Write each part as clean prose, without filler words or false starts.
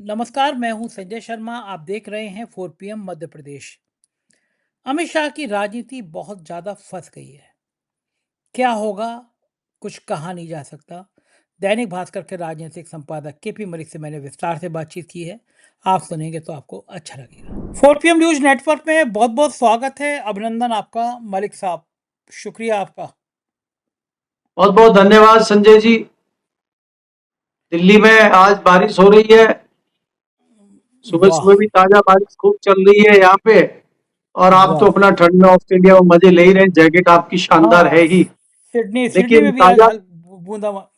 नमस्कार, मैं हूं संजय शर्मा। आप देख रहे हैं 4 पीएम मध्य प्रदेश। अमित शाह की राजनीति बहुत ज़्यादा फंस गई है। क्या होगा, कुछ कहा नहीं जा सकता। दैनिक भास्कर के राजनीतिक संपादक केपी मलिक से मैंने विस्तार से बातचीत की है। आप सुनेंगे तो आपको अच्छा लगेगा। 4 पीएम न्यूज़ नेटवर्क में बहुत-बहुत स्वागत है। अभिनंदन आपका मलिक साहब, शुक्रिया आपका। बहुत बहुत धन्यवाद संजय जी। दिल्ली में आज बारिश हो रही है। सुबह वाह! सुबह भी ताजा बारिश खूब चल रही है यहाँ पे। और आप तो वाह! अपना ठंड में ऑस्ट्रेलिया में मजे ले ही रहे हैं। जैकेट आपकी शानदार हाँ, है ही। सिडनी सिडनी लेकिन में भी आज ताजा,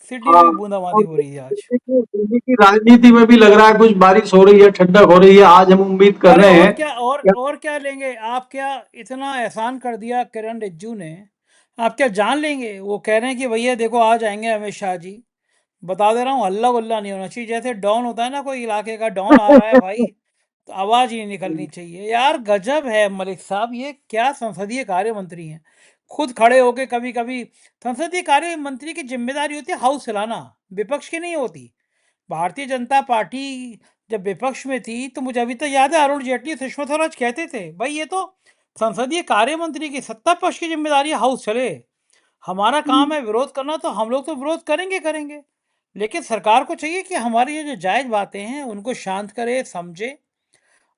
सिडनी हाँ, में भी बूंदाबांदी और हो रही है आज। दिल्ली की राजनीति में भी लग रहा है कुछ बारिश हो रही है, ठंडक हो रही है। आज हम उम्मीद कर अरे रहे और हैं क्या कि और क्या लेंगे आप? क्या इतना एहसान कर दिया किरण रिज्जू ने, आप क्या जान लेंगे? वो कह रहे हैं कि भैया देखो आ जाएंगे अमित शाह जी। बता दे रहा हूँ, हल्ला गुल्ला नहीं होना चाहिए। जैसे डॉन होता है ना, कोई इलाके का डॉन आ रहा है भाई, तो आवाज ही नहीं निकलनी चाहिए। यार गजब है मलिक साहब, ये क्या संसदीय कार्य मंत्री हैं। खुद खड़े होके कभी कभी, संसदीय कार्य मंत्री की जिम्मेदारी होती है हाउस चलाना, विपक्ष की नहीं होती। भारतीय जनता पार्टी जब विपक्ष में थी तो मुझे अभी तक याद है, अरुण जेटली सुषमा स्वराज कहते थे भाई ये तो संसदीय कार्य मंत्री की, सत्ता पक्ष की जिम्मेदारी है हाउस चले। हमारा काम है विरोध करना, तो हम लोग तो विरोध करेंगे करेंगे। लेकिन सरकार को चाहिए कि हमारी ये जो जायज बातें हैं उनको शांत करे, समझे।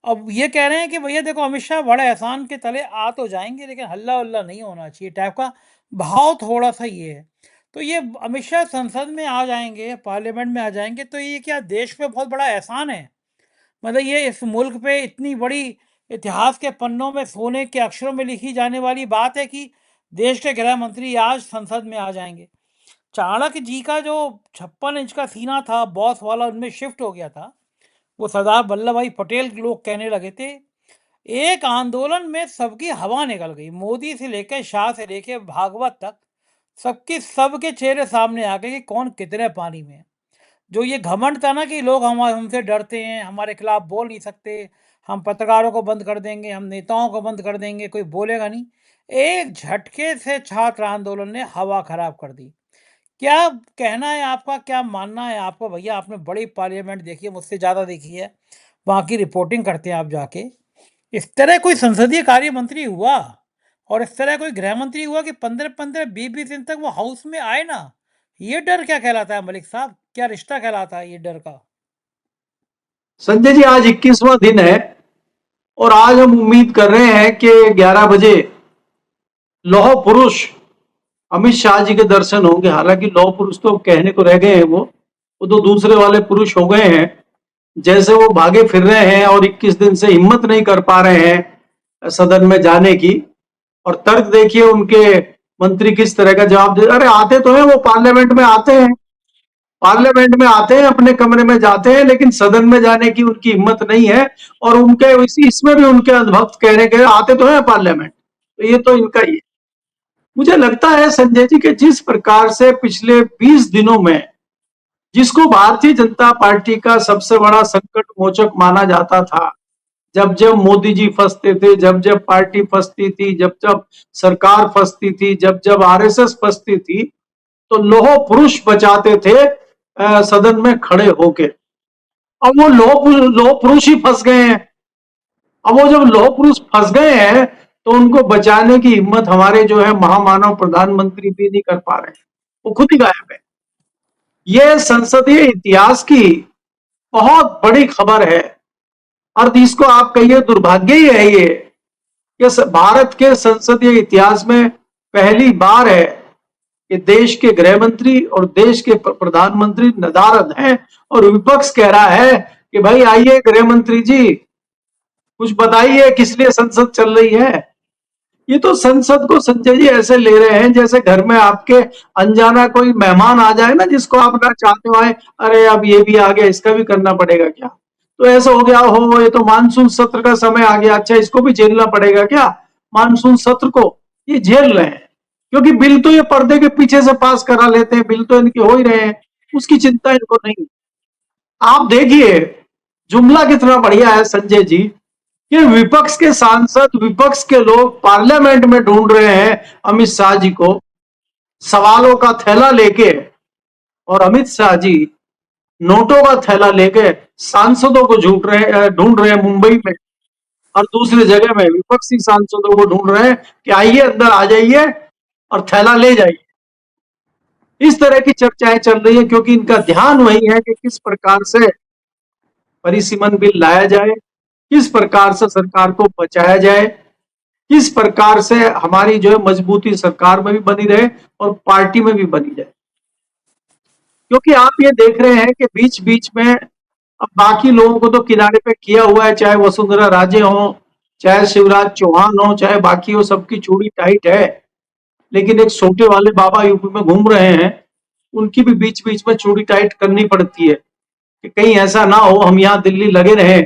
अब ये कह रहे हैं कि भैया देखो अमित शाह बड़े एहसान के तले आ तो जाएंगे, लेकिन हल्ला उल्ला नहीं होना चाहिए टाइप का भाव थोड़ा सा ये है। तो ये अमित शाह संसद में आ जाएंगे, पार्लियामेंट में आ जाएंगे, तो ये क्या देश पे बहुत बड़ा एहसान है? मतलब ये इस मुल्क पे इतनी बड़ी, इतिहास के पन्नों में सोने के अक्षरों में लिखी जाने वाली बात है कि देश के गृह मंत्री आज संसद में आ जाएंगे। चाणक्य जी का जो 56 इंच का सीना था बॉस वाला, उनमें शिफ्ट हो गया था। वो सरदार वल्लभ भाई पटेल के लोग कहने लगे थे। एक आंदोलन में सबकी हवा निकल गई, मोदी से लेकर शाह से लेकर भागवत तक, सबके चेहरे सामने आ गए कि कौन कितने पानी में है। जो ये घमंड था ना कि लोग हमसे डरते हैं, हमारे खिलाफ बोल नहीं सकते, हम पत्रकारों को बंद कर देंगे, हम नेताओं को बंद कर देंगे, कोई बोलेगा नहीं, एक झटके से छात्र आंदोलन ने हवा खराब कर दी। क्या कहना है आपका, क्या मानना है आपका? भैया आपने बड़ी पार्लियामेंट देखी है, मुझसे ज़्यादा देखी है, वहाँ की रिपोर्टिंग करते हैं आप जाके। इस तरह कोई संसदीय कार्य मंत्री हुआ और इस तरह कोई गृह मंत्री हुआ कि 15-15 20-20 दिन तक वो हाउस में आए ना? ये डर क्या कहलाता है मलिक साहब? क्या रिश्ता कहलाता है ये डर का? संजय जी, आज 21वां दिन है और आज हम उम्मीद कर रहे हैं कि 11 बजे लौह पुरुष अमित शाह जी के दर्शन होंगे। हालांकि लौह पुरुष तो कहने को रह गए हैं, वो तो दूसरे वाले पुरुष हो गए हैं। जैसे वो भागे फिर रहे हैं और 21 दिन से हिम्मत नहीं कर पा रहे हैं सदन में जाने की। और तर्क देखिए उनके, मंत्री किस तरह का जवाब दे। अरे आते तो हैं, वो पार्लियामेंट में आते हैं, पार्लियामेंट में आते हैं, अपने कमरे में जाते हैं, लेकिन सदन में जाने की उनकी हिम्मत नहीं है। और उनके इसी इसमें भी उनके अंधभक्त कह रहे हैं आते तो हैं पार्लियामेंट, तो ये तो इनका ही है। मुझे लगता है संजय जी कि जिस प्रकार से पिछले 20 दिनों में, जिसको भारतीय जनता पार्टी का सबसे बड़ा संकट मोचक माना जाता था, जब जब मोदी जी फंसते थे, जब जब पार्टी फंसती थी, जब जब सरकार फंसती थी, जब जब आरएसएस फंसती थी, तो लोह पुरुष बचाते थे सदन में खड़े होके। अब वो लोह पुरुष ही फंस गए हैं। अब वो जब लोह पुरुष फंस गए हैं तो उनको बचाने की हिम्मत हमारे जो है महामानव प्रधानमंत्री भी नहीं कर पा रहे हैं, वो खुद ही गायब है। ये संसदीय इतिहास की बहुत बड़ी खबर है। और इसको आप कहिए दुर्भाग्य ही है ये कि भारत के संसदीय इतिहास में पहली बार है कि देश के गृह मंत्री और देश के प्रधानमंत्री नदारद हैं और विपक्ष कह रहा है कि भाई आइए गृह मंत्री जी, कुछ बताइए किस लिए संसद चल रही है। ये तो संसद को संजय जी ऐसे ले रहे हैं जैसे घर में आपके अनजाना कोई मेहमान आ जाए ना, जिसको आप ना चाहते हो आए, अरे अब ये भी आ गया, इसका भी करना पड़ेगा क्या। तो ऐसा हो गया, हो ये तो मानसून सत्र का समय आ गया, अच्छा इसको भी झेलना पड़ेगा क्या, मानसून सत्र को। ये झेल रहे हैं क्योंकि बिल तो ये पर्दे के पीछे से पास करा लेते हैं, बिल तो इनके हो ही रहे हैं, उसकी चिंता इनको नहीं। आप देखिए जुमला कितना बढ़िया है संजय जी, कि विपक्ष के सांसद, विपक्ष के लोग पार्लियामेंट में ढूंढ रहे हैं अमित शाह जी को, सवालों का थैला लेके। और अमित शाह जी नोटों का थैला लेके सांसदों को ढूंढ रहे हैं मुंबई में, और दूसरी जगह में विपक्षी सांसदों को ढूंढ रहे हैं कि आइए अंदर आ जाइए और थैला ले जाइए। इस तरह की चर्चाएं चल रही है क्योंकि इनका ध्यान वही है कि किस प्रकार से परिसीमन बिल लाया जाए, किस प्रकार से सरकार को बचाया जाए, किस प्रकार से हमारी जो है मजबूती सरकार में भी बनी रहे और पार्टी में भी बनी जाए। क्योंकि आप ये देख रहे हैं कि बीच बीच में अब बाकी लोगों को तो किनारे पे किया हुआ है, चाहे वसुंधरा राजे हो, चाहे शिवराज चौहान हो, चाहे बाकी हो, सबकी चूड़ी टाइट है। लेकिन एक छोटे वाले बाबा यूपी में घूम रहे हैं, उनकी भी बीच बीच में चूड़ी टाइट करनी पड़ती है कि कहीं ऐसा ना हो हम यहाँ दिल्ली लगे रहे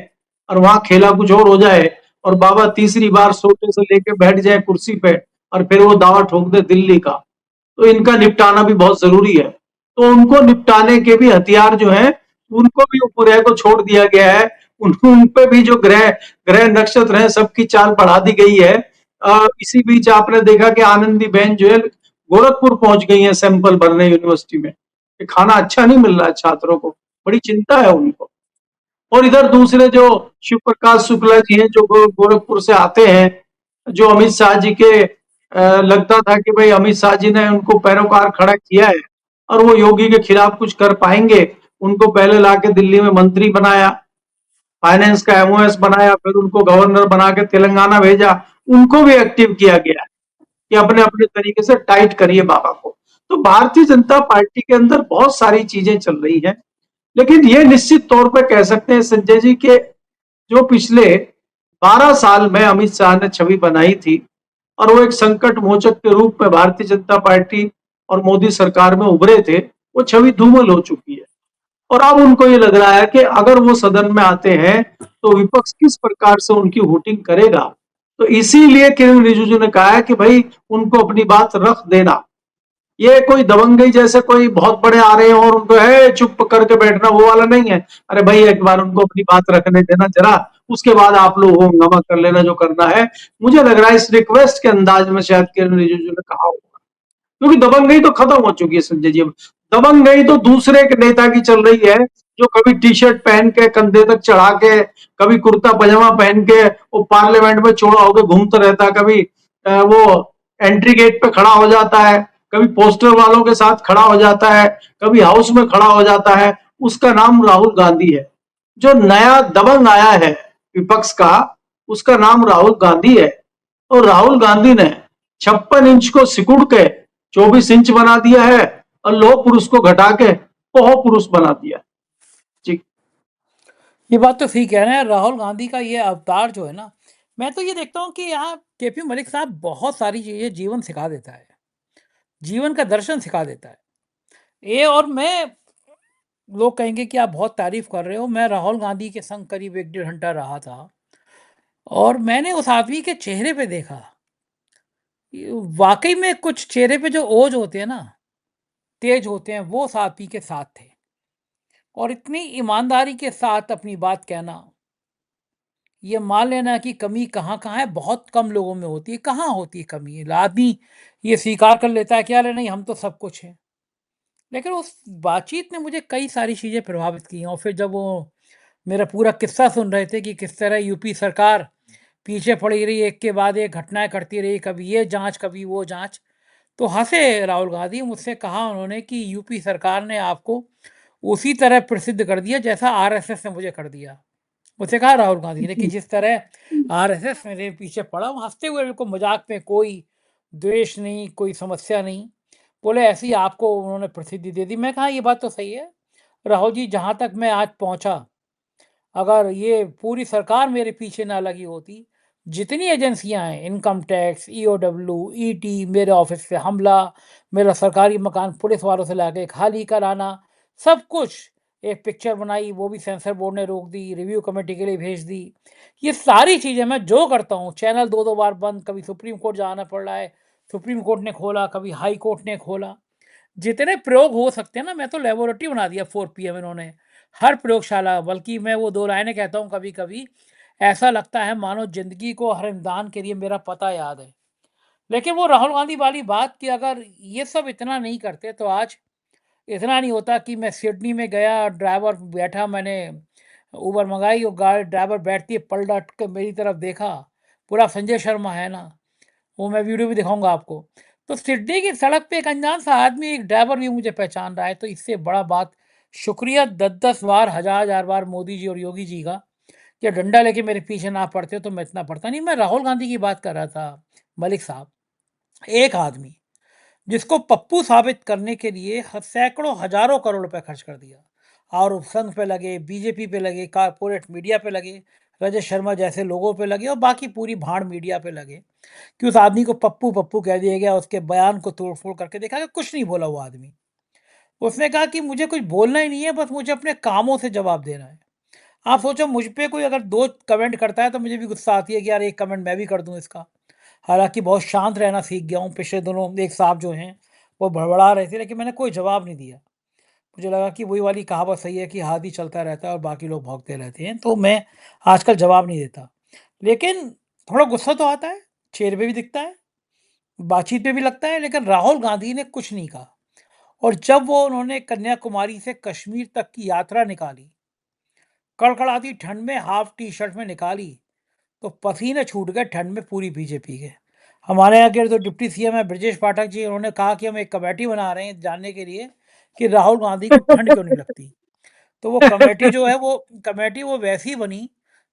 और वहां खेला कुछ और हो जाए और बाबा तीसरी बार सोटे से लेके बैठ जाए कुर्सी पे और फिर वो दावा ठोक दे दिल्ली का। तो इनका निपटाना भी बहुत जरूरी है। तो उनको निपटाने के भी हथियार जो हैं, उनको भी उपग्रह को छोड़ दिया गया है। उन पे भी जो ग्रह ग्रह नक्षत्र हैं, सबकी चाल बढ़ा दी गई है। इसी बीच आपने देखा कि आनंदी बहन जो है गोरखपुर पहुंच गई है सैंपल भरने यूनिवर्सिटी में, कि खाना अच्छा नहीं मिल रहा है छात्रों को, बड़ी चिंता है उनको। और इधर दूसरे जो शिव प्रकाश शुक्ला जी हैं, जो गोरखपुर से आते हैं, जो अमित शाह जी के लगता था कि भाई अमित शाह जी ने उनको पैरोकार खड़ा किया है और वो योगी के खिलाफ कुछ कर पाएंगे, उनको पहले लाके दिल्ली में मंत्री बनाया, फाइनेंस का एमओएस बनाया, फिर उनको गवर्नर बना के तेलंगाना भेजा। उनको भी एक्टिव किया गया कि अपने अपने तरीके से टाइट करिए बाबा को। तो भारतीय जनता पार्टी के अंदर बहुत सारी चीजें चल रही हैं। लेकिन ये निश्चित तौर पर कह सकते हैं संजय जी के जो पिछले 12 साल में अमित शाह ने छवि बनाई थी और वो एक संकट मोचक के रूप में भारतीय जनता पार्टी और मोदी सरकार में उभरे थे, वो छवि धूमिल हो चुकी है। और अब उनको ये लग रहा है कि अगर वो सदन में आते हैं तो विपक्ष किस प्रकार से उनकी वोटिंग करेगा। तो इसीलिए किरण रिजिजू ने कहा है कि भाई उनको अपनी बात रख देना। ये कोई दबंगई जैसे कोई बहुत बड़े आ रहे हैं और उनको है चुप करके बैठना, वो वाला नहीं है। अरे भाई एक बार उनको अपनी बात रखने देना जरा, उसके बाद आप लोग हंगामा कर लेना जो करना है। मुझे लग रहा है इस रिक्वेस्ट के अंदाज में शायद किरण रिजिजू ने कहा होगा, क्योंकि दबंगई तो खत्म हो चुकी है संजय जी। अब दबंगई तो दूसरे के नेता की चल रही है, जो कभी टी शर्ट पहन के कंधे तक चढ़ा के, कभी कुर्ता पजामा पहन के वो पार्लियामेंट में चौड़ा होकर घूमता रहता है, कभी वो एंट्री गेट पे खड़ा हो जाता है, कभी पोस्टर वालों के साथ खड़ा हो जाता है, कभी हाउस में खड़ा हो जाता है। उसका नाम राहुल गांधी है। जो नया दबंग आया है विपक्ष का, उसका नाम राहुल गांधी है। और राहुल गांधी ने 56 इंच को सिकुड़ के 24 इंच बना दिया है और लौह पुरुष को घटा के पोह पुरुष बना दिया। जी। ये बात तो सही कह रहे हैं। राहुल गांधी का ये अवतार जो है ना, मैं तो ये देखता हूँ कि यहाँ केपी मलिक साहब बहुत सारी चीज़ें जीवन सिखा देता है, जीवन का दर्शन सिखा देता है। ये और मैं, लोग कहेंगे कि आप बहुत तारीफ कर रहे हो, मैं राहुल गांधी के संग करीब 1 डेढ़ घंटा रहा था और मैंने उस आदमी के चेहरे पे देखा, वाकई में कुछ चेहरे पे जो ओज होते हैं ना, तेज होते हैं, वो उस आदमी के साथ थे। और इतनी ईमानदारी के साथ अपनी बात कहना, ये मान लेना कि कमी कहाँ-कहाँ है, बहुत कम लोगों में होती है। कहाँ होती है कमी? आदमी ये स्वीकार कर लेता है कि अरे नहीं, हम तो सब कुछ हैं। लेकिन उस बातचीत ने मुझे कई सारी चीज़ें प्रभावित की हैं। और फिर जब वो मेरा पूरा किस्सा सुन रहे थे कि किस तरह यूपी सरकार पीछे पड़ी रही, एक के बाद एक घटनाएँ करती रही, कभी ये जाँच, कभी वो जाँच। तो हँसे राहुल गांधी, मुझसे कहा उन्होंने कि यूपी सरकार ने आपको उसी तरह प्रसिद्ध कर दिया जैसा आरएसएस ने मुझे कर दिया। मुझसे कहा राहुल गांधी ने कि जिस तरह आरएसएस मेरे पीछे पड़ा। वो हंसते हुए, बिल्कुल मजाक में, कोई द्वेष नहीं, कोई समस्या नहीं। बोले ऐसी आपको उन्होंने प्रसिद्धि दे दी। मैं कहा ये बात तो सही है राहुल जी, जहाँ तक मैं आज पहुँचा, अगर ये पूरी सरकार मेरे पीछे ना लगी होती, जितनी एजेंसियां हैं, इनकम टैक्स, ईओडब्ल्यू, ईटी, मेरे ऑफिस पे हमला, मेरा सरकारी मकान पुलिस वालों से लाके खाली कराना, सब कुछ, एक पिक्चर बनाई वो भी सेंसर बोर्ड ने रोक दी, रिव्यू कमेटी के लिए भेज दी। ये सारी चीज़ें मैं जो करता हूँ, चैनल दो दो बार बंद, कभी सुप्रीम कोर्ट जाना पड़ रहा है, सुप्रीम कोर्ट ने खोला, कभी हाई कोर्ट ने खोला। जितने प्रयोग हो सकते हैं ना, मैं तो लेबोरेटरी बना दिया 4 PM इन्होंने, हर प्रयोगशाला। बल्कि मैं वो दो लाइनें कहता हूँ कभी कभी, ऐसा लगता है मानो जिंदगी को हर इंसान के लिए मेरा पता याद है। लेकिन वो राहुल गांधी वाली बात कि अगर ये सब इतना नहीं करते तो आज इतना नहीं होता कि मैं सिडनी में गया, ड्राइवर बैठा, मैंने उबर मंगाई और गाड़ी ड्राइवर बैठती है पलट के मेरी तरफ देखा, पूरा संजय शर्मा है ना, वो मैं वीडियो भी दिखाऊंगा आपको। तो सिडनी की सड़क पे एक अनजान सा आदमी, एक ड्राइवर भी मुझे पहचान रहा है, तो इससे बड़ा बात शुक्रिया 10-10 बार, हजार-हजार बार मोदी जी और योगी जी का, कि डंडा लेके मेरे पीछे ना पड़ते तो मैं इतना पड़ता नहीं। मैं राहुल गांधी की बात कर रहा था, मलिक साहब। एक आदमी जिसको पप्पू साबित करने के लिए सैकड़ों हजारों करोड़ रुपए खर्च कर दिया, आरोप संघ पे लगे, बीजेपी पे लगे, कारपोरेट मीडिया पे लगे, रजत शर्मा जैसे लोगों पे लगे और बाकी पूरी भाड़ मीडिया पे लगे, कि उस आदमी को पप्पू पप्पू कह दिया गया। उसके बयान को तोड़ फोड़ करके देखा कि कुछ नहीं बोला वो आदमी। उसने कहा कि मुझे कुछ बोलना ही नहीं है, बस मुझे अपने कामों से जवाब देना है। आप सोचो, मुझ पे कोई अगर दो कमेंट करता है तो मुझे भी गुस्सा आती है कि यार एक कमेंट मैं भी कर दूं इसका। हालांकि बहुत शांत रहना सीख गया हूँ, पिछले दोनों एक साहब जो हैं वो भड़बड़ा रहे थे, लेकिन मैंने कोई जवाब नहीं दिया। मुझे लगा कि वही वाली कहावत सही है कि हाथी चलता रहता है और बाकी लोग भौंकते रहते हैं, तो मैं आजकल जवाब नहीं देता। लेकिन थोड़ा गुस्सा तो आता है, चेहरे पे भी दिखता है, बातचीत पे भी लगता है। लेकिन राहुल गांधी ने कुछ नहीं कहा, और जब वो उन्होंने कन्याकुमारी से कश्मीर तक की यात्रा निकाली, कड़कड़ाती ठंड में हाफ टी शर्ट में निकाली, तो पसीने छूट गए ठंड में पूरी बीजेपी के। हमारे यहाँ के जो डिप्टी सीएम है ब्रजेश पाठक जी, उन्होंने कहा कि हम एक कमेटी बना रहे हैं जानने के लिए कि राहुल गांधी को ठंड क्यों नहीं लगती। तो वो कमेटी जो है, वो कमेटी वो वैसी बनी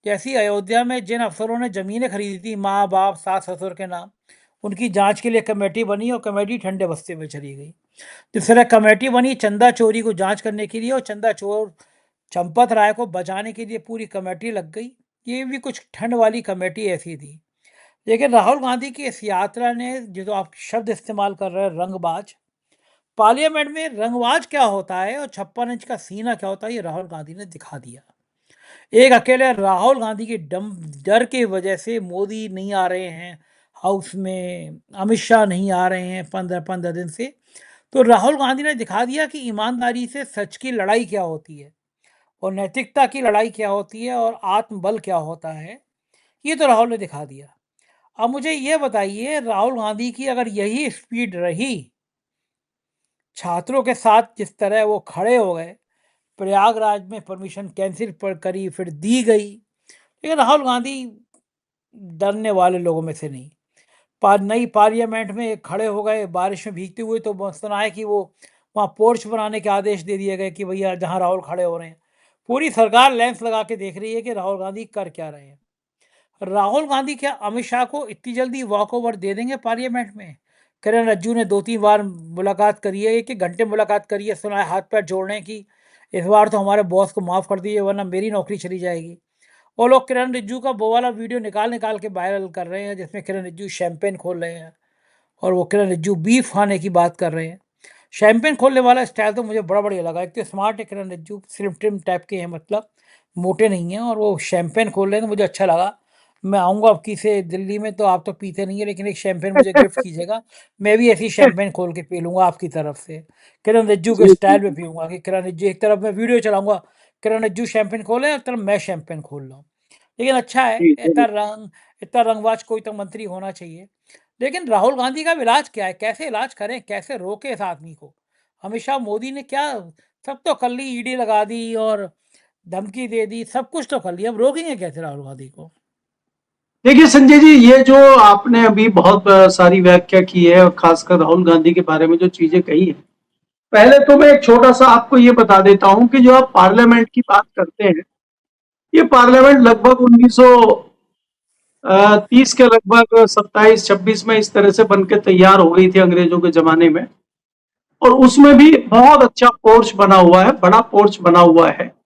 जैसी अयोध्या में जिन अफसरों ने ज़मीनें खरीदी थी माँ बाप सास ससुर के नाम, उनकी जांच के लिए कमेटी बनी और कमेटी ठंडे बस्ते में चली गई। जिस तरह कमेटी बनी चंदा चोरी को जांच करने के लिए और चंदा चोर चंपत राय को बचाने के लिए पूरी कमेटी लग गई। ये भी कुछ ठंड वाली कमेटी ऐसी थी। लेकिन राहुल गांधी की इस यात्रा ने, जो आप शब्द इस्तेमाल कर रहे हैं रंगबाज, पार्लियामेंट में रंगबाज क्या होता है और 56 इंच का सीना क्या होता है, ये राहुल गांधी ने दिखा दिया। एक अकेले राहुल गांधी के डर की वजह से मोदी नहीं आ रहे हैं हाउस में, अमित शाह नहीं आ रहे हैं 15-15 दिन से। तो राहुल गांधी ने दिखा दिया कि ईमानदारी से सच की लड़ाई क्या होती है और नैतिकता की लड़ाई क्या होती है और आत्मबल क्या होता है। ये तो राहुल ने दिखा दिया। अब मुझे ये बताइए, राहुल गांधी की अगर यही स्पीड रही, छात्रों के साथ जिस तरह वो खड़े हो गए, प्रयागराज में परमिशन कैंसिल पर करी फिर दी गई, लेकिन राहुल गांधी डरने वाले लोगों में से नहीं। नई पार्लियामेंट में खड़े हो गए बारिश में भीगते हुए, तो सुना है कि वो वहाँ पोर्च बनाने के आदेश दे दिए गए कि भैया जहाँ राहुल खड़े हो रहे हैं, पूरी सरकार लेंस लगा के देख रही है कि राहुल गांधी कर क्या रहे हैं। राहुल गांधी क्या अमित शाह को इतनी जल्दी वॉक ओवर दे देंगे पार्लियामेंट में? किरण रिजिजू ने 2-3 बार मुलाकात करी है, 1-1 घंटे मुलाकात करी है, सुना है हाथ पैर जोड़ने की, इस बार तो हमारे बॉस को माफ़ कर दीजिए वरना मेरी नौकरी चली जाएगी। वो लोग किरण रिजिजू का वो वाला वीडियो निकाल निकाल के वायरल कर रहे हैं जिसमें किरण रिजिजू शैंपेन खोल रहे हैं और वो किरण रिजिजू बीफ खाने की बात कर रहे हैं। शैंपेन खोलने वाला स्टाइल तो मुझे बड़ा बढ़िया लगा। एक तो स्मार्ट है किरण रिजिजू, स्लिम ट्रिम टाइप के हैं, मतलब मोटे नहीं हैं, और वो शैंपेन खोल रहे हैं तो मुझे अच्छा लगा। मैं आऊँगा आपकी से दिल्ली में, तो आप तो पीते नहीं है, लेकिन एक शैंपेन मुझे गिफ्ट कीजिएगा, मैं भी ऐसी शैंपेन खोल के पी लूँगा आपकी तरफ से, किरण रिजिजू के जी जी स्टाइल में जी। पीऊँगा कि किरण रिजिजू एक तरफ मैं वीडियो चलाऊँगा, किरण रिजिजू शैंपेन खोले, एक तरफ मैं शैंपेन खोल रहा हूँ। लेकिन अच्छा है, जी, जरूर। इतना रंगबाज कोई तो मंत्री होना चाहिए। लेकिन राहुल गांधी का इलाज क्या है? कैसे इलाज करें? कैसे रोकें इस आदमी को? अमित शाह, मोदी ने क्या सब तो कर ली, ईडी लगा दी और धमकी दे दी, सब कुछ तो कर लिया, अब रोकेंगे कैसे राहुल गांधी को? देखिए संजय जी, ये जो आपने अभी बहुत सारी व्याख्या की है और खासकर राहुल गांधी के बारे में जो चीजें कही है, पहले तो मैं एक छोटा सा आपको ये बता देता हूं कि जो आप पार्लियामेंट की बात करते हैं, ये पार्लियामेंट लगभग 1930 के लगभग 27-26 में इस तरह से बनकर तैयार हो गई थी अंग्रेजों के जमाने में। और उसमें भी बहुत अच्छा पोर्च बना हुआ है, बड़ा पोर्च बना हुआ है,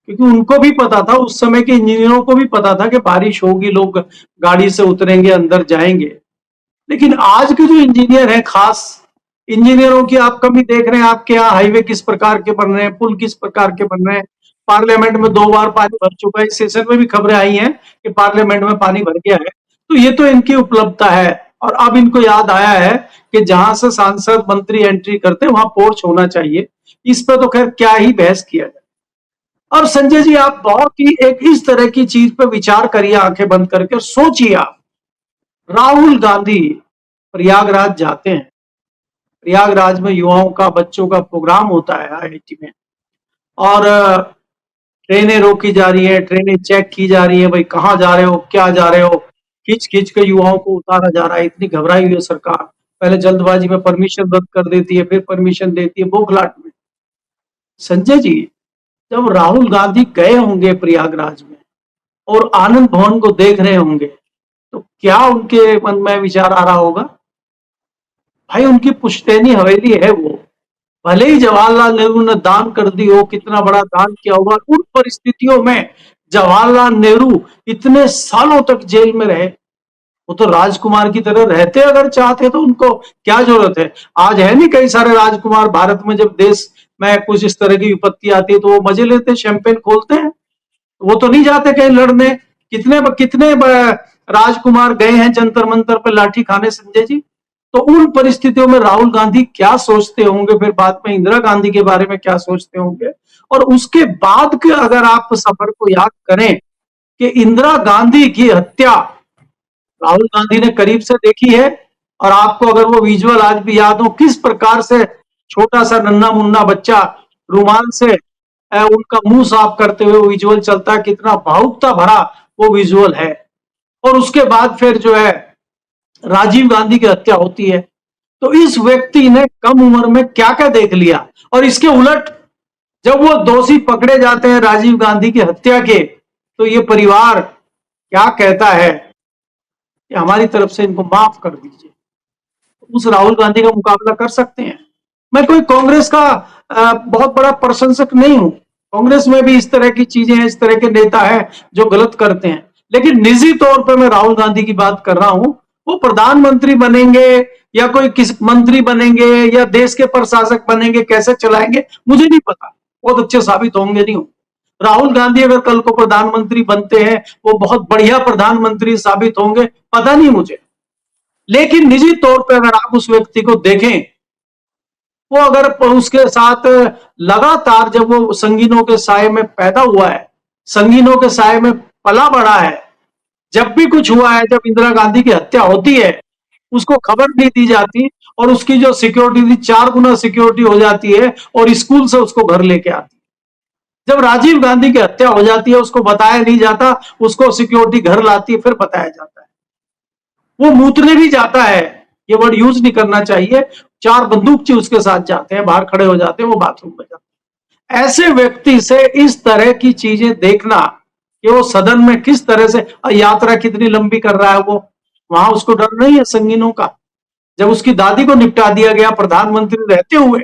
क्योंकि उनको भी पता था, उस समय के इंजीनियरों को भी पता था कि बारिश होगी, लोग गाड़ी से उतरेंगे, अंदर जाएंगे। लेकिन आज के जो इंजीनियर हैं, खास इंजीनियरों की आप कमी देख रहे हैं। आपके यहाँ हाईवे किस प्रकार के बन रहे हैं, पुल किस प्रकार के बन रहे हैं। पार्लियामेंट में 2 बार पानी भर चुका है, इस सेशन में भी खबरें आई हैं कि पार्लियामेंट में पानी भर गया है। तो ये तो इनकी उपलब्धता है। और अब इनको याद आया है कि जहां से सांसद मंत्री एंट्री करते हैं वहां पोर्च होना चाहिए। इस पर तो खैर क्या ही बहस किया जाए। और संजय जी, आप बहुत ही एक इस तरह की चीज पर विचार करिए आंखें बंद करके, और सोचिए आप, राहुल गांधी प्रयागराज जाते हैं, प्रयागराज में युवाओं का, बच्चों का प्रोग्राम होता है आईआईटी में, और ट्रेनें रोकी जा रही है, ट्रेनें चेक की जा रही है, भाई कहाँ जा रहे हो, क्या जा रहे हो, खींच खींच के युवाओं को उतारा जा रहा है। इतनी घबराई हुई है सरकार, पहले जल्दबाजी में परमिशन रद्द कर देती है, फिर परमिशन देती है बौखलाहट में। संजय जी, जब राहुल गांधी गए होंगे प्रयागराज में और आनंद भवन को देख रहे होंगे, तो क्या उनके मन में विचार आ रहा होगा? भाई उनकी पुश्तैनी हवेली है वो, भले ही जवाहरलाल नेहरू ने दान कर दी हो, कितना बड़ा दान किया होगा, उन परिस्थितियों में जवाहरलाल नेहरू इतने सालों तक जेल में रहे। वो तो राजकुमार की तरह रहते, अगर चाहते तो उनको क्या जरूरत है? आज है नहीं कई सारे राजकुमार भारत में, जब देश में कुछ इस तरह की विपत्ति आती है तो वो मजे लेते, शैंपेन खोलते हैं, वो तो नहीं जाते कहीं लड़ने। कितने कितने राजकुमार गए हैं जंतर मंतर पर लाठी खाने, संजय जी। तो उन परिस्थितियों में राहुल गांधी क्या सोचते होंगे, फिर बाद में इंदिरा गांधी के बारे में क्या सोचते होंगे, और उसके बाद के अगर आप सफर को याद करें कि इंदिरा गांधी की हत्या राहुल गांधी ने करीब से देखी है, और आपको अगर वो विजुअल आज भी याद हो, किस प्रकार से छोटा सा नन्ना मुन्ना बच्चा रुमाल से उनका मुंह साफ करते हुए वो विजुअल चलता है, कितना भावुकता भरा वो विजुअल है। और उसके बाद फिर जो है राजीव गांधी की हत्या होती है। तो इस व्यक्ति ने कम उम्र में क्या क्या देख लिया, और इसके उलट जब वो दोषी पकड़े जाते हैं राजीव गांधी की हत्या के, तो ये परिवार क्या कहता है कि हमारी तरफ से इनको माफ कर दीजिए। उस राहुल गांधी का मुकाबला कर सकते हैं? मैं कोई कांग्रेस का बहुत बड़ा प्रशंसक नहीं हूं, कांग्रेस में भी इस तरह की चीजें हैं, इस तरह के नेता हैं जो गलत करते हैं, लेकिन निजी तौर पर मैं राहुल गांधी की बात कर रहा हूं। वो प्रधानमंत्री बनेंगे या कोई किस मंत्री बनेंगे या देश के प्रशासक बनेंगे, कैसे चलाएंगे मुझे नहीं पता, बहुत अच्छे साबित होंगे नहीं हो। राहुल गांधी अगर कल को प्रधानमंत्री बनते हैं, वो बहुत बढ़िया प्रधानमंत्री साबित होंगे, पता नहीं मुझे। लेकिन निजी तौर पर अगर आप उस व्यक्ति को देखें, वो अगर उसके साथ लगातार, जब वो संगीनों के साय में पैदा हुआ है, संगीनों के साय में पला बढ़ा है, जब भी कुछ हुआ है, जब इंदिरा गांधी की हत्या होती है उसको खबर नहीं दी जाती, और उसकी जो सिक्योरिटी थी 4 गुना सिक्योरिटी हो जाती है, और स्कूल से उसको घर लेके आती है। जब राजीव गांधी की हत्या हो जाती है उसको बताया नहीं जाता, उसको सिक्योरिटी घर लाती है, फिर बताया जाता है। वो मूतने भी जाता है, ये वर्ड यूज नहीं करना चाहिए, 4 बंदूकची उसके साथ जाते हैं, बाहर खड़े हो जाते हैं, वो बाथरूम में जाते हैं। ऐसे व्यक्ति से इस तरह की चीजें देखना कि वो सदन में किस तरह से यात्रा कितनी लंबी कर रहा है, वो वहां उसको डर नहीं है संगीनों का। जब उसकी दादी को निपटा दिया गया प्रधानमंत्री रहते हुए,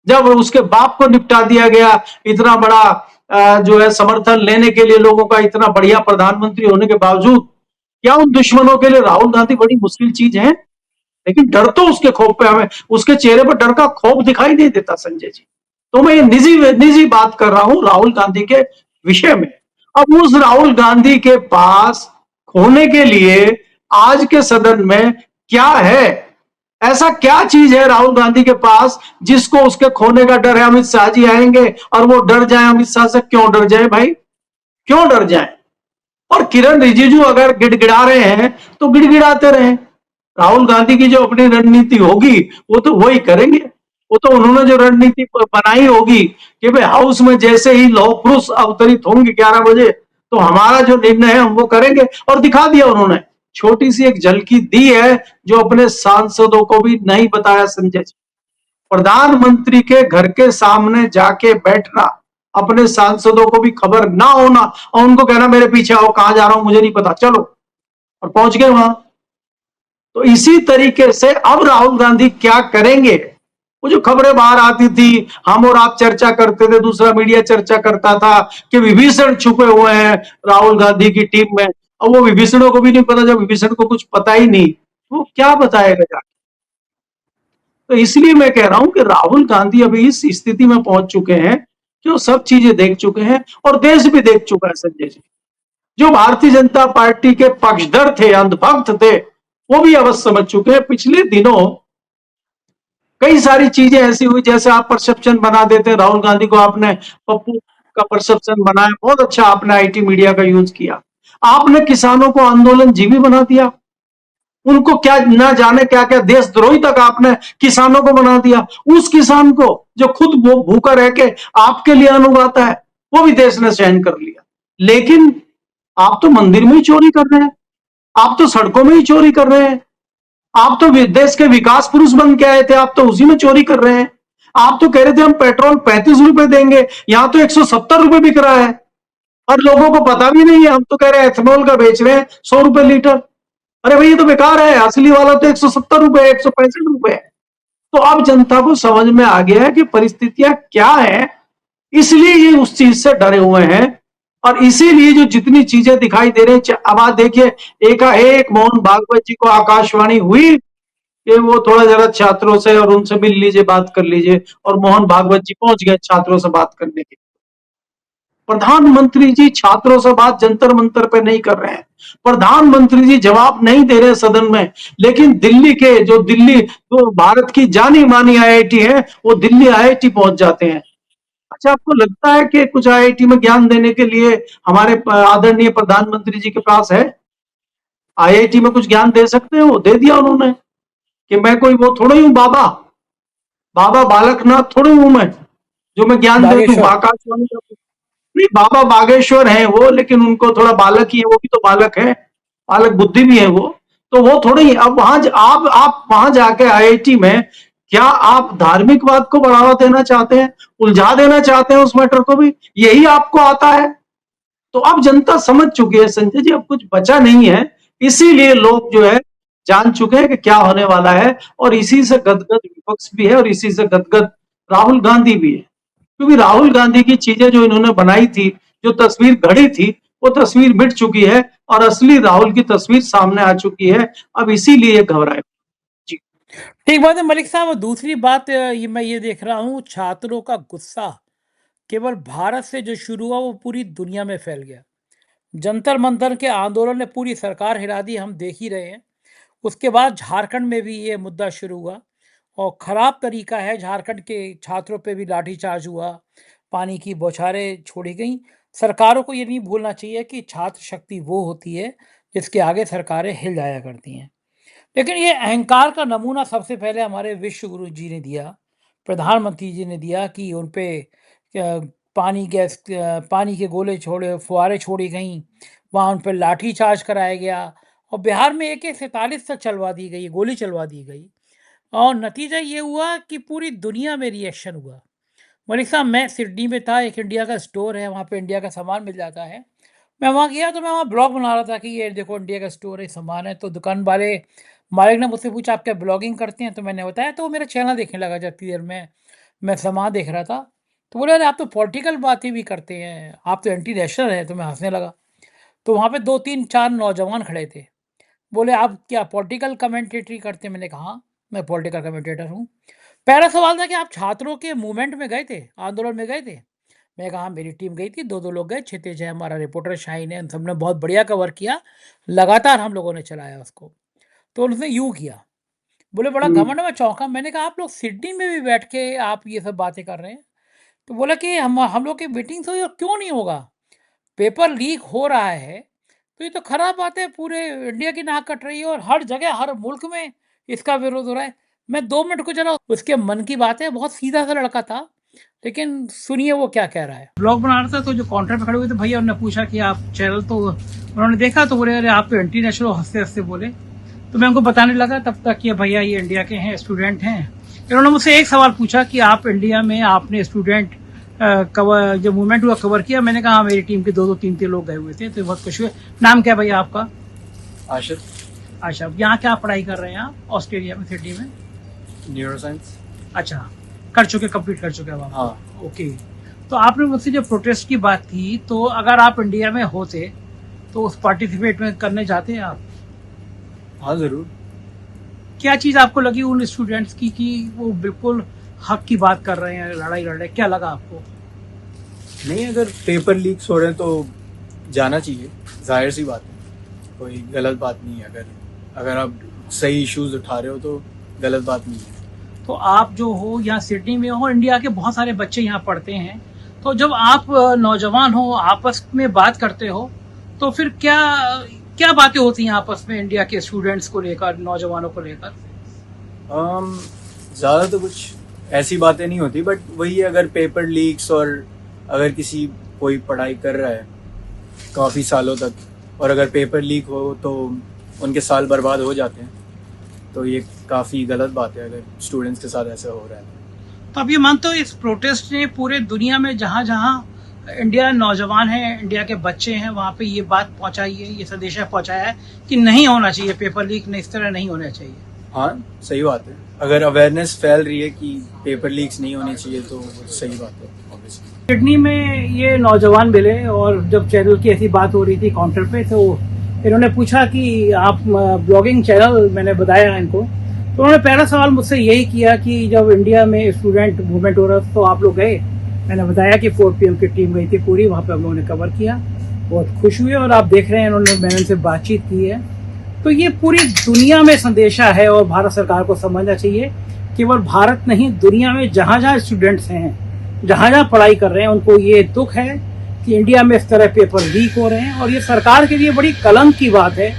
जब उसके बाप को निपटा दिया गया, इतना बड़ा जो है समर्थन लेने के लिए लोगों का, इतना बढ़िया प्रधानमंत्री होने के बावजूद, क्या उन दुश्मनों के लिए राहुल गांधी बड़ी मुश्किल चीज है? लेकिन डर तो उसके खौफ पे, हमें उसके चेहरे पर डर का खौफ दिखाई नहीं देता संजय जी। तो मैं ये निजी निजी बात कर रहा हूं राहुल गांधी के विषय में। अब उस राहुल गांधी के पास खोने के लिए आज के सदन में क्या है? ऐसा क्या चीज है राहुल गांधी के पास जिसको उसके खोने का डर है? अमित शाह जी आएंगे और वो डर जाए अमित शाह से? क्यों डर जाए भाई, क्यों डर जाए? और किरण रिजिजू अगर गिड़गिड़ा रहे हैं तो गिड़गिड़ाते रहे, राहुल गांधी की जो अपनी रणनीति होगी वो तो वही करेंगे। वो तो उन्होंने जो रणनीति बनाई होगी कि भाई हाउस में जैसे ही लौह पुरुष अवतरित होंगे 11 बजे, तो हमारा जो निर्णय है हम वो करेंगे, और दिखा दिया उन्होंने। छोटी सी एक झलकी दी है जो अपने सांसदों को भी नहीं बताया संजय जी। प्रधानमंत्री के घर के सामने जाके बैठना, अपने सांसदों को भी खबर ना होना, और उनको कहना मेरे पीछे आओ, कहां जा रहा हूं मुझे नहीं पता, चलो, और पहुंच गए वहां। तो इसी तरीके से अब राहुल गांधी क्या करेंगे? वो जो खबरें बाहर आती थी, हम और आप चर्चा करते थे, दूसरा मीडिया चर्चा करता था कि विभीषण छुपे हुए हैं राहुल गांधी की टीम में। अब वो विभीषणों को भी नहीं पता, जब विभीषण को कुछ पता ही नहीं, वो क्या बताएगा? तो इसलिए मैं कह रहा हूं कि राहुल गांधी अभी इस स्थिति में पहुंच चुके हैं कि वो सब चीजें देख चुके हैं, और देश भी देख चुका है संजय जी। जो भारतीय जनता पार्टी के पक्षधर थे, अंधभक्त थे, वो भी अवश्य समझ चुके हैं। पिछले दिनों कई सारी चीजें ऐसी हुई, जैसे आप परसेप्शन बना देते हैं राहुल गांधी को, आपने पप्पू का परसेप्शन बनाया, बहुत अच्छा आपने आईटी मीडिया का यूज किया। आपने किसानों को आंदोलन जीवी बना दिया, उनको क्या ना जाने क्या क्या देशद्रोही तक आपने किसानों को बना दिया। उस किसान को जो खुद भूखा रह के आपके लिए अन्न उगाता है, वो भी देश ने सहन कर लिया। लेकिन आप तो मंदिर में ही चोरी कर रहे हैं, आप तो सड़कों में ही चोरी कर रहे हैं, आप तो देश के विकास पुरुष बन के आए थे, आप तो उसी में चोरी कर रहे हैं। आप तो कह रहे थे हम पेट्रोल 35 रुपए देंगे, यहां तो 170 रुपए बिक रहा है और लोगों को पता भी नहीं है। हम तो कह रहे हैं एथेनॉल का बेच रहे हैं 100 रुपए लीटर। अरे भाई ये तो बेकार है, असली वाला तो 170 रुपए 165 रुपए है। तो अब जनता को समझ में आ गया है कि परिस्थितियां क्या है, इसलिए ये उस चीज से डरे हुए हैं। और इसीलिए जो जितनी चीजें दिखाई दे रही हैं, अब आप देखिए एकाएक मोहन भागवत जी को आकाशवाणी हुई कि वो थोड़ा जरा छात्रों से और उनसे मिल लीजिए, बात कर लीजिए, और मोहन भागवत जी पहुंच गए छात्रों से बात करने के लिए। प्रधानमंत्री जी छात्रों से बात जंतर मंतर पे नहीं कर रहे हैं, प्रधानमंत्री जी जवाब नहीं दे रहे सदन में, लेकिन दिल्ली जो भारत की जानी मानी आईआईटी है, वो दिल्ली आईआईटी पहुंच जाते हैं। अच्छा, आपको लगता है कि कुछ आईआईटी में ज्ञान देने के लिए हमारे आदरणीय प्रधानमंत्री जी के पास है? आईआईटी में कुछ ज्ञान दे सकते हैं? वो दे दिया उन्होंने कि मैं कोई वो थोड़ा ही हूँ, बाबा बाबा बालकनाथ थोड़ी हूं मैं जो मैं ज्ञान दे दूं। बागेश्वर। आकाशवाणी का नहीं, बाबा बागेश्वर हैं वो, लेकिन उनको थोड़ा बालक ही है, वो भी तो बालक है, बालक बुद्धि भी है वो, तो वो थोड़े ही। अब वहां आप वहां जाके आईआईटी में क्या आप धार्मिकवाद को बढ़ावा देना चाहते हैं, उलझा देना चाहते हैं उस मैटर को भी? यही आपको आता है? तो अब जनता समझ चुकी है संजय जी, अब कुछ बचा नहीं है। इसीलिए लोग जो है जान चुके हैं कि क्या होने वाला है, और इसी से गदगद विपक्ष भी है और इसी से गदगद राहुल गांधी भी है। क्योंकि राहुल गांधी की चीजें जो इन्होंने बनाई थी, जो तस्वीर घड़ी थी, वो तस्वीर मिट चुकी है और असली राहुल की तस्वीर सामने आ चुकी है। अब इसीलिए ये घबराए। जी। ठीक बात है मलिक साहब। और दूसरी बात मैं ये देख रहा हूँ, छात्रों का गुस्सा केवल भारत से जो शुरू हुआ वो पूरी दुनिया में फैल गया। जंतर मंतर के आंदोलन ने पूरी सरकार हिला दी, हम देख ही रहे हैं। उसके बाद झारखंड में भी ये मुद्दा शुरू हुआ और ख़राब तरीका है, झारखंड के छात्रों पे भी लाठीचार्ज हुआ, पानी की बौछारें छोड़ी गईं। सरकारों को ये नहीं भूलना चाहिए कि छात्र शक्ति वो होती है जिसके आगे सरकारें हिल जाया करती हैं। लेकिन ये अहंकार का नमूना सबसे पहले हमारे विश्व गुरु जी ने दिया, प्रधानमंत्री जी ने दिया कि उन पे पानी के गोले छोड़े, फुहारें छोड़ी गईं, वहाँ उन पे लाठीचार्ज कराया गया और बिहार में AK-47 तक चलवा दी गई, गोली चलवा दी गई और नतीजा ये हुआ कि पूरी दुनिया में रिएक्शन हुआ। मलिक साहब, मैं सिडनी में था, एक इंडिया का स्टोर है, वहाँ पे इंडिया का सामान मिल जाता है। मैं वहाँ गया तो मैं वहाँ ब्लॉग बना रहा था कि ये देखो इंडिया का स्टोर है, सामान है। तो दुकान वाले मालिक ने मुझसे पूछा आप क्या ब्लॉगिंग करते हैं? तो मैंने बताया, तो वो मेरा चैनल देखने लगा जितनी देर में मैं सामान देख रहा था। तो बोले अरे आप तो पॉलिटिकल बातें भी करते हैं, आप तो एंटी नेशनल हैं। तो मैं हंसने लगा। तो वहाँ पे 2-3-4 नौजवान खड़े थे। बोले आप क्या पॉलिटिकल कमेंटेटरी करते हैं? मैंने कहा हाँ, मैं पॉलिटिकल कमेंटेटर हूँ। पहला सवाल था कि आप छात्रों के मूवमेंट में गए थे, आंदोलन में गए थे? मैं कहा हाँ, मेरी टीम गई थी, 2-2 लोग गए, क्षितिज है हमारा रिपोर्टर, शाहीन है, उन सबने बहुत बढ़िया कवर किया, लगातार हम लोगों ने चलाया उसको। तो उन्होंने यूँ किया, बोले बड़ा घमंड है। मैं चौंका, मैंने कहा आप लोग सिडनी में भी बैठ के आप ये सब बातें कर रहे हैं? तो बोला कि हम लोग की मीटिंग्स हुई और क्यों नहीं होगा, पेपर लीक हो रहा है तो ये तो खराब बात है, पूरे इंडिया की नाक कट रही है और हर जगह हर मुल्क में इसका विरोध हो रहा है। मैं 2 मिनट को जरा उसके मन की बात है, बहुत सीधा सा लड़का था, लेकिन सुनिए वो क्या कह रहा है। ब्लॉग बना रहा था तो जो काउंटर पे खड़े हुए थे भैया, उन्होंने पूछा कि आप चैनल, तो उन्होंने देखा तो बोले अरे आप तो एंटी नेशनल, हंसते हंसते बोले। तो मैं उनको बताने लगा तब तक कि भैया ये इंडिया के हैं, स्टूडेंट हैं। इन्होंने मुझसे एक सवाल पूछा कि आप इंडिया में आपने स्टूडेंट कवर जो मूवमेंट हुआ कवर किया? मैंने कहा हाँ, मेरी टीम के 2-2 3-3 लोग गए हुए थे। तो बहुत खुश हुए। नाम क्या भैया आपका? आशिफ। अच्छा, यहाँ क्या पढ़ाई कर रहे हैं आप ऑस्ट्रेलिया में, सिडनी में? Neuro science. अच्छा, कर चुके, कंप्लीट कर चुके अब आप? हाँ। ओके। तो आपने मुझसे जो प्रोटेस्ट की बात की, तो अगर आप इंडिया में होते तो उस पार्टिसिपेट में करने जाते हैं आप? हाँ ज़रूर। क्या चीज़ आपको लगी उन स्टूडेंट्स की कि वो बिल्कुल हक की बात कर रहे हैं, लड़ाई लड़ रहे हैं? क्या लगा आपको? नहीं, अगर पेपर लीक्स हो रहे हैं तो जाना चाहिए, जाहिर सी बात है, कोई गलत बात नहीं है। अगर आप सही इश्यूज उठा रहे हो तो गलत बात नहीं है। तो आप जो हो यहाँ सिडनी में हो, इंडिया के बहुत सारे बच्चे यहाँ पढ़ते हैं, तो जब आप नौजवान हो, आपस में बात करते हो, तो फिर क्या क्या बातें होती हैं आपस में इंडिया के स्टूडेंट्स को लेकर, नौजवानों को लेकर? ज़्यादा तो कुछ ऐसी बातें नहीं होती, बट वही अगर पेपर लीक्स और अगर किसी कोई पढ़ाई कर रहा है काफ़ी सालों तक और अगर पेपर लीक हो तो उनके साल बर्बाद हो जाते हैं, तो ये काफ़ी गलत बात है अगर स्टूडेंट्स के साथ ऐसा हो रहा है। तो आप ये मानते हो इस प्रोटेस्ट ने पूरे दुनिया में जहां जहां इंडिया नौजवान है, इंडिया के बच्चे हैं, वहां पे ये बात पहुंचाई है, ये संदेशा पहुंचाया है कि नहीं होना चाहिए पेपर लीक, इस तरह नहीं होना चाहिए? हाँ, सही बात है। अगर अवेयरनेस फैल रही है कि पेपर लीक्स नहीं होने चाहिए तो सही बात है ऑब्वियसली। सिडनी में ये नौजवान मिले और जब चैनल की ऐसी बात हो रही थी काउंटर पे, तो इन्होंने पूछा कि आप ब्लॉगिंग चैनल, मैंने बताया इनको, तो उन्होंने पहला सवाल मुझसे यही किया कि जब इंडिया में स्टूडेंट मूवमेंट हो रहा था तो आप लोग गए? मैंने बताया कि 4 PM की टीम गई थी पूरी, वहाँ पे हम लोगों ने कवर किया, बहुत खुश हुए और आप देख रहे हैं मैंने उनसे बातचीत की है। तो ये पूरी दुनिया में संदेशा है और भारत सरकार को समझना चाहिए, केवल भारत नहीं, दुनिया में जहाँ जहाँ स्टूडेंट्स हैं, जहाँ जहाँ पढ़ाई कर रहे हैं, उनको ये दुख है कि इंडिया में इस तरह पेपर लीक हो रहे हैं। और ये सरकार के लिए बड़ी कलंक की बात है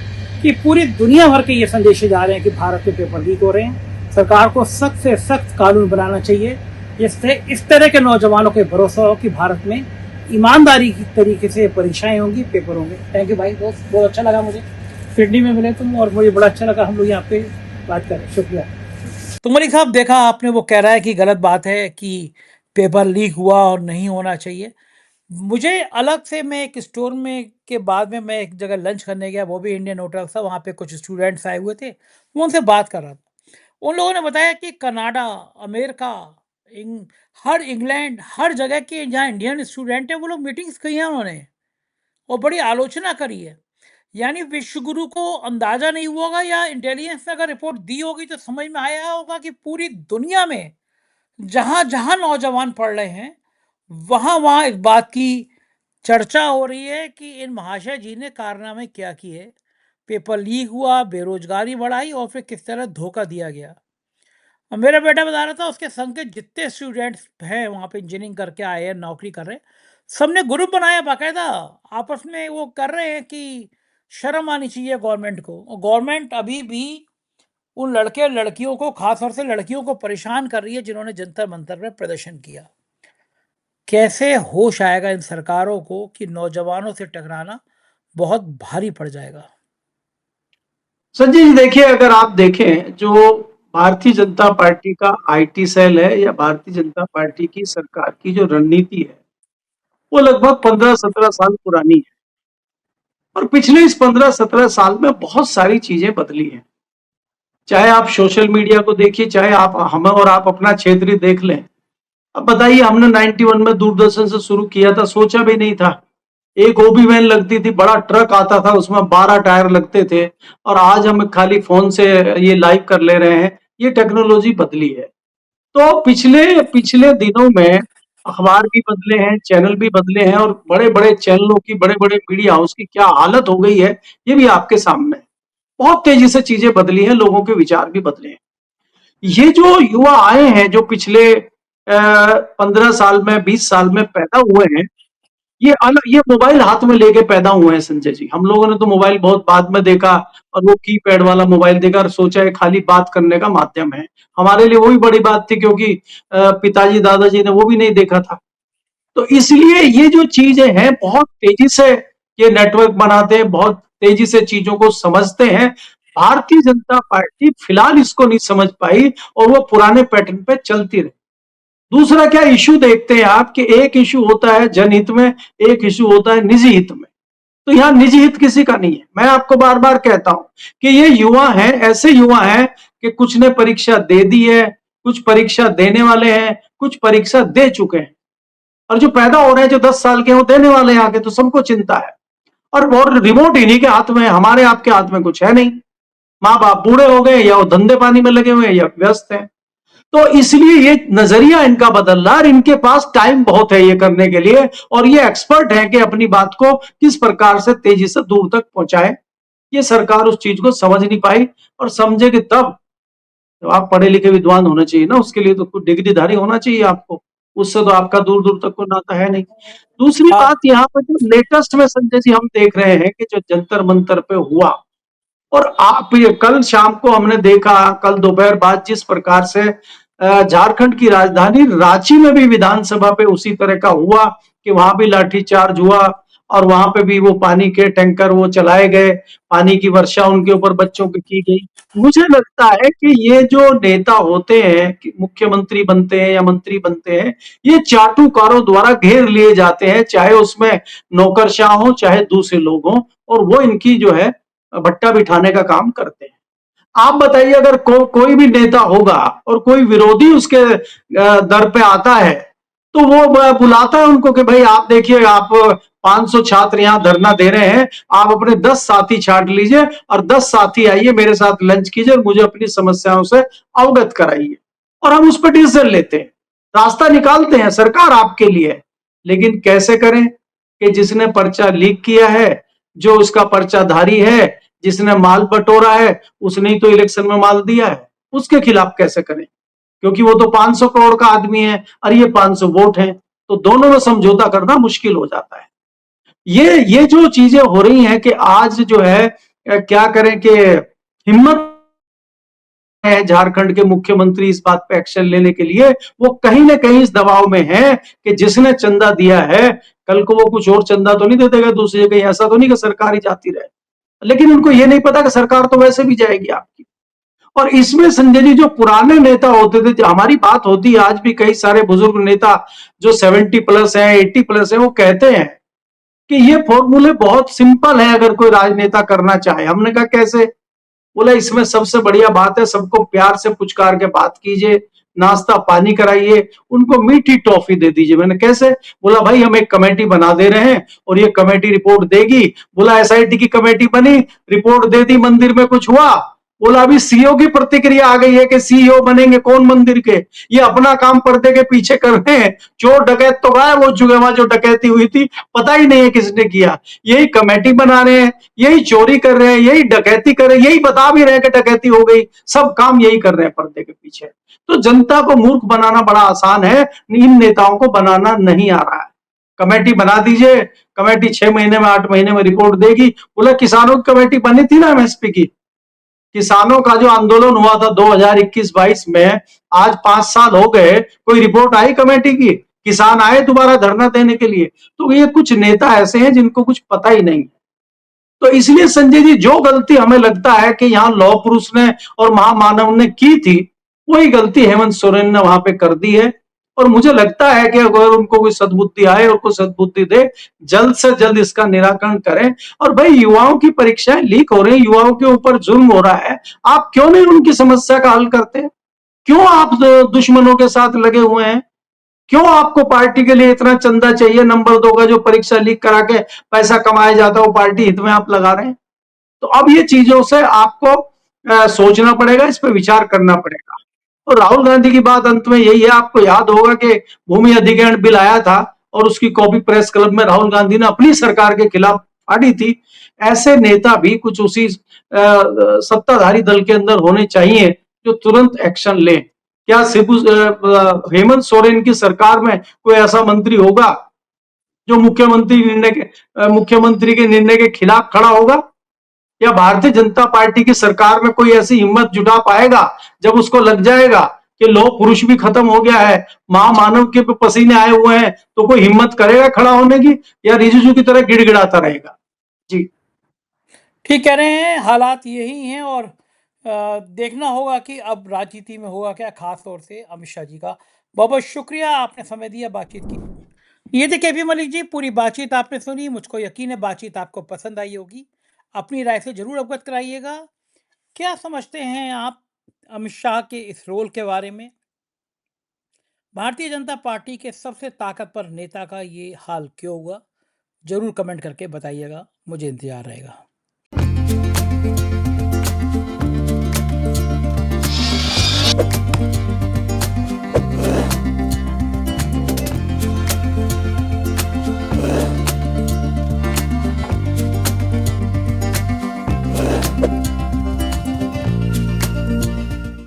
कि पूरी दुनिया भर के ये संदेश जा रहे हैं कि भारत में पेपर लीक हो रहे हैं। सरकार को सख्त से सख्त कानून बनाना चाहिए जिससे इस तरह के नौजवानों को भरोसा हो कि भारत में ईमानदारी की तरीके से परीक्षाएं होंगी, पेपर होंगे। थैंक यू भाई, दोस्त, बहुत अच्छा लगा मुझे सिडनी में मिले तुम, और मुझे बड़ा अच्छा लगा हम लोग यहाँ पे बात करें। शुक्रिया। तो मलिक साहब, देखा आपने, वो कह रहा है कि गलत बात है कि पेपर लीक हुआ और नहीं होना चाहिए। मुझे अलग से, मैं एक स्टोर में के बाद में मैं एक जगह लंच करने गया, वो भी इंडियन होटल था, वहाँ पे कुछ स्टूडेंट्स आए हुए थे, मैं उनसे बात कर रहा था। उन लोगों ने बताया कि कनाडा, अमेरिका, हर इंग्लैंड, हर जगह के जहाँ इंडियन स्टूडेंट हैं वो लोग मीटिंग्स की हैं उन्होंने, और बड़ी आलोचना करी है। यानी विश्व गुरु को अंदाजा नहीं हुआ होगा, या इंटेलिजेंस ने अगर रिपोर्ट दी होगी तो समझ में आया होगा कि पूरी दुनिया में जहां जहां नौजवान पढ़ रहे हैं, वहां वहां इस बात की चर्चा हो रही है कि इन महाशय जी ने कारनामे क्या किए, पेपर लीक हुआ, बेरोजगारी बढ़ाई और फिर किस तरह धोखा दिया गया। और मेरा बेटा बता रहा था उसके संग के जितने स्टूडेंट्स हैं वहाँ पे, इंजीनियरिंग करके आए हैं, नौकरी कर रहे हैं, सबने ग्रुप बनाया बाकायदा, आपस में वो कर रहे हैं कि शर्म आनी चाहिए गवर्नमेंट को। और गवर्नमेंट अभी भी उन लड़के लड़कियों को, खासतौर से लड़कियों को परेशान कर रही है जिन्होंने जंतर मंतर में प्रदर्शन किया। कैसे होश आएगा इन सरकारों को कि नौजवानों से टकराना बहुत भारी पड़ जाएगा। संजय जी, देखिए, अगर आप देखें, जो भारतीय जनता पार्टी का आईटी सेल है या भारतीय जनता पार्टी की सरकार की जो रणनीति है, वो लगभग 15-17 साल पुरानी है। और पिछले इस 15-17 साल में बहुत सारी चीजें बदली हैं। चाहे आप सोशल मीडिया को देखिए, चाहे आप हम और आप अपना क्षेत्र देख लें। अब बताइए, हमने 91 में दूरदर्शन से शुरू किया था, सोचा भी नहीं था। एक ओबी वैन लगती थी, बड़ा ट्रक आता था, उसमें 12 टायर लगते थे, और आज हम खाली फोन से ये लाइव कर ले रहे हैं। ये टेक्नोलॉजी बदली है। तो पिछले पिछले दिनों में अखबार भी बदले हैं, चैनल भी बदले हैं, और बड़े बड़े चैनलों की, बड़े बड़े मीडिया हाउस की क्या हालत हो गई है, ये भी आपके सामने है। बहुत तेजी से चीजें बदली हैं, लोगों के विचार भी बदले हैं। ये जो युवा आए हैं, जो पिछले 15 साल में, 20 साल में पैदा हुए हैं, ये मोबाइल हाथ में लेके पैदा हुए हैं संजय जी। हम लोगों ने तो मोबाइल बहुत बाद में देखा, और वो कीपैड वाला मोबाइल देखा और सोचा है खाली बात करने का माध्यम है। हमारे लिए वो भी बड़ी बात थी, क्योंकि पिताजी दादाजी ने वो भी नहीं देखा था। तो इसलिए ये जो चीजें हैं, बहुत तेजी से ये नेटवर्क बनाते हैं, बहुत तेजी से चीजों को समझते हैं। भारतीय जनता पार्टी फिलहाल इसको नहीं समझ पाई, और वो पुराने पैटर्न पे चलती रही। दूसरा क्या इश्यू देखते हैं आप, कि एक इश्यू होता है जनहित में, एक इश्यू होता है निजी हित में। तो यहाँ निजी हित किसी का नहीं है। मैं आपको बार बार कहता हूं कि ये युवा हैं, ऐसे युवा हैं कि कुछ ने परीक्षा दे दी है, कुछ परीक्षा देने वाले हैं, कुछ परीक्षा दे चुके हैं, और जो पैदा हो रहे हैं, जो 10 साल के हैं, वो देने वाले हैं आगे। तो सबको चिंता है, और रिमोट इन्हीं के हाथ में है, हमारे आपके हाथ में कुछ है नहीं। माँ बाप बूढ़े हो गए, या वो धंधे पानी में लगे हुए हैं, या व्यस्त हैं। तो इसलिए ये नजरिया इनका बदल रहा है, और इनके पास टाइम बहुत है ये करने के लिए, और ये एक्सपर्ट है कि अपनी बात को किस प्रकार से तेजी से दूर तक पहुंचाए। ये सरकार उस चीज को समझ नहीं पाई, और समझेगी तब। तो आप पढ़े लिखे विद्वान होना चाहिए ना, उसके लिए तो कुछ डिग्रीधारी होना चाहिए आपको, उससे तो आपका दूर दूर तक कोई नाता है नहीं। दूसरी हाँ, बात यहाँ पर जो लेटेस्ट में संजय जी हम देख रहे हैं कि जो जंतर मंतर पे हुआ, और आप ये कल शाम को हमने देखा, कल दोपहर बाद जिस प्रकार से झारखंड की राजधानी रांची में भी विधानसभा पे उसी तरह का हुआ कि वहां भी लाठीचार्ज हुआ, और वहां पे भी वो पानी के टैंकर वो चलाए गए, पानी की वर्षा उनके ऊपर बच्चों की गई। मुझे लगता है कि ये जो नेता होते हैं, कि मुख्यमंत्री बनते हैं या मंत्री बनते हैं, ये चाटुकारों द्वारा घेर लिए जाते हैं, चाहे उसमें नौकरशाह हो चाहे दूसरे लोग हों, और वो इनकी जो है भट्टा बिठाने का काम करते हैं। आप बताइए, अगर कोई भी नेता होगा और कोई विरोधी उसके दर पे आता है, तो वो बुलाता है उनको कि भाई आप देखिए, आप 500 छात्र यहाँ धरना दे रहे हैं, आप अपने 10 साथी छांट लीजिए और 10 साथी आइए मेरे साथ लंच कीजिए और मुझे अपनी समस्याओं से अवगत कराइए, और हम उस पर डिसीजन लेते हैं, रास्ता निकालते हैं, सरकार आपके लिए है। लेकिन कैसे करें कि जिसने पर्चा लीक किया है, जो उसका पर्चाधारी है, जिसने माल बटोरा है, उसने ही तो इलेक्शन में माल दिया है, उसके खिलाफ कैसे करें? क्योंकि वो तो 500 करोड़ का आदमी है और ये 500 वोट हैं, तो दोनों में समझौता करना मुश्किल हो जाता है। ये जो चीजें हो रही हैं कि आज जो है क्या करें कि हिम्मत है झारखंड के मुख्यमंत्री इस बात पे एक्शन लेने के लिए, वो कहीं ना कहीं इस दबाव में है कि जिसने चंदा दिया है, कल को वो कुछ और चंदा तो नहीं दे देगा दूसरी जगह, ऐसा तो नहीं कि सरकार ही जाती रहे। लेकिन उनको ये नहीं पता कि सरकार तो वैसे भी जाएगी आपकी। और इसमें संजय जी जो पुराने नेता होते थे, जो हमारी बात होती है आज भी, कई सारे बुजुर्ग नेता जो 70 प्लस हैं, 80 प्लस हैं, वो कहते हैं कि ये फॉर्मूले बहुत सिंपल है अगर कोई राजनेता करना चाहे। हमने कहा कैसे? बोला इसमें सबसे बढ़िया बात है, सबको प्यार से पुचकार के बात कीजिए, नाश्ता पानी कराइए, उनको मीठी टॉफी दे दीजिए। मैंने कैसे? बोला भाई हम एक कमेटी बना दे रहे हैं और ये कमेटी रिपोर्ट देगी। बोला एसआईटी की कमेटी बनी, रिपोर्ट दे दी, मंदिर में कुछ हुआ? बोला अभी सीईओ की प्रतिक्रिया आ गई है कि सीईओ बनेंगे कौन मंदिर के, ये अपना काम पर्दे के पीछे कर रहे हैं, चोर डकैत तो गायब हो चुके, वहां जो डकैती हुई थी पता ही नहीं है किसने किया, यही कमेटी बना रहे हैं, यही चोरी कर रहे हैं, यही डकैती कर रहे हैं, यही बता भी रहे हैं कि डकैती हो गई, सब काम यही कर रहे हैं पर्दे के पीछे। तो जनता को मूर्ख बनाना बड़ा आसान है, इन नेताओं को बनाना नहीं आ रहा है। कमेटी बना दीजिए, कमेटी 6 महीने में 8 महीने में रिपोर्ट देगी। बोला किसानों की कमेटी बनी थी ना एमएसपी की, किसानों का जो आंदोलन हुआ था 2021-22 में, आज 5 साल हो गए, कोई रिपोर्ट आई कमेटी की? किसान आए दोबारा धरना देने के लिए? तो ये कुछ नेता ऐसे हैं जिनको कुछ पता ही नहीं। तो इसलिए संजय जी जो गलती हमें लगता है कि यहाँ लौह पुरुष ने और महामानव ने की थी, वही गलती हेमंत सोरेन ने वहां पे कर दी है। और मुझे लगता है कि अगर उनको कोई सद्बुद्धि आए और कोई सद्बुद्धि दे, जल्द से जल्द इसका निराकरण करें। और भाई युवाओं की परीक्षाएं लीक हो रही, युवाओं के ऊपर जुल्म हो रहा है, आप क्यों नहीं उनकी समस्या का हल करते? क्यों आप दुश्मनों के साथ लगे हुए हैं? क्यों आपको पार्टी के लिए इतना चंदा चाहिए? नंबर 2 का जो परीक्षा लीक करा के पैसा कमाया जाता है वो पार्टी हित में आप लगा रहे हैं। तो अब ये चीजों से आपको सोचना पड़ेगा, इस पर विचार करना पड़ेगा। और राहुल गांधी की बात अंत में यही है, आपको याद होगा कि भूमि अधिग्रहण बिल आया था और उसकी कॉपी प्रेस क्लब में राहुल गांधी ने अपनी सरकार के खिलाफ फाड़ी थी। ऐसे नेता भी कुछ उसी सत्ताधारी दल के अंदर होने चाहिए जो तुरंत एक्शन ले। क्या हेमंत सोरेन की सरकार में कोई ऐसा मंत्री होगा जो मुख्यमंत्री के निर्णय के खिलाफ खड़ा होगा? या भारतीय जनता पार्टी की सरकार में कोई ऐसी हिम्मत जुटा पाएगा जब उसको लग जाएगा कि लौह पुरुष भी खत्म हो गया है, महामानव के पसीने आए हुए हैं, तो कोई हिम्मत करेगा खड़ा होने की, या रिजिजू की तरह गिड़गिड़ाता रहेगा? जी ठीक कह रहे हैं, हालात यही हैं और देखना होगा कि अब राजनीति में होगा क्या, खास तौर से अमित शाह जी का। बहुत बहुत शुक्रिया, आपने समय दिया बातचीत की। ये थे केपी मलिक जी, पूरी बातचीत आपने सुनी, मुझको यकीन है बातचीत आपको पसंद आई होगी। अपनी राय से जरूर अवगत कराइएगा। क्या समझते हैं आप अमित शाह के इस रोल के बारे में? भारतीय जनता पार्टी के सबसे ताकतवर नेता का ये हाल क्यों हुआ? जरूर कमेंट करके बताइएगा, मुझे इंतजार रहेगा।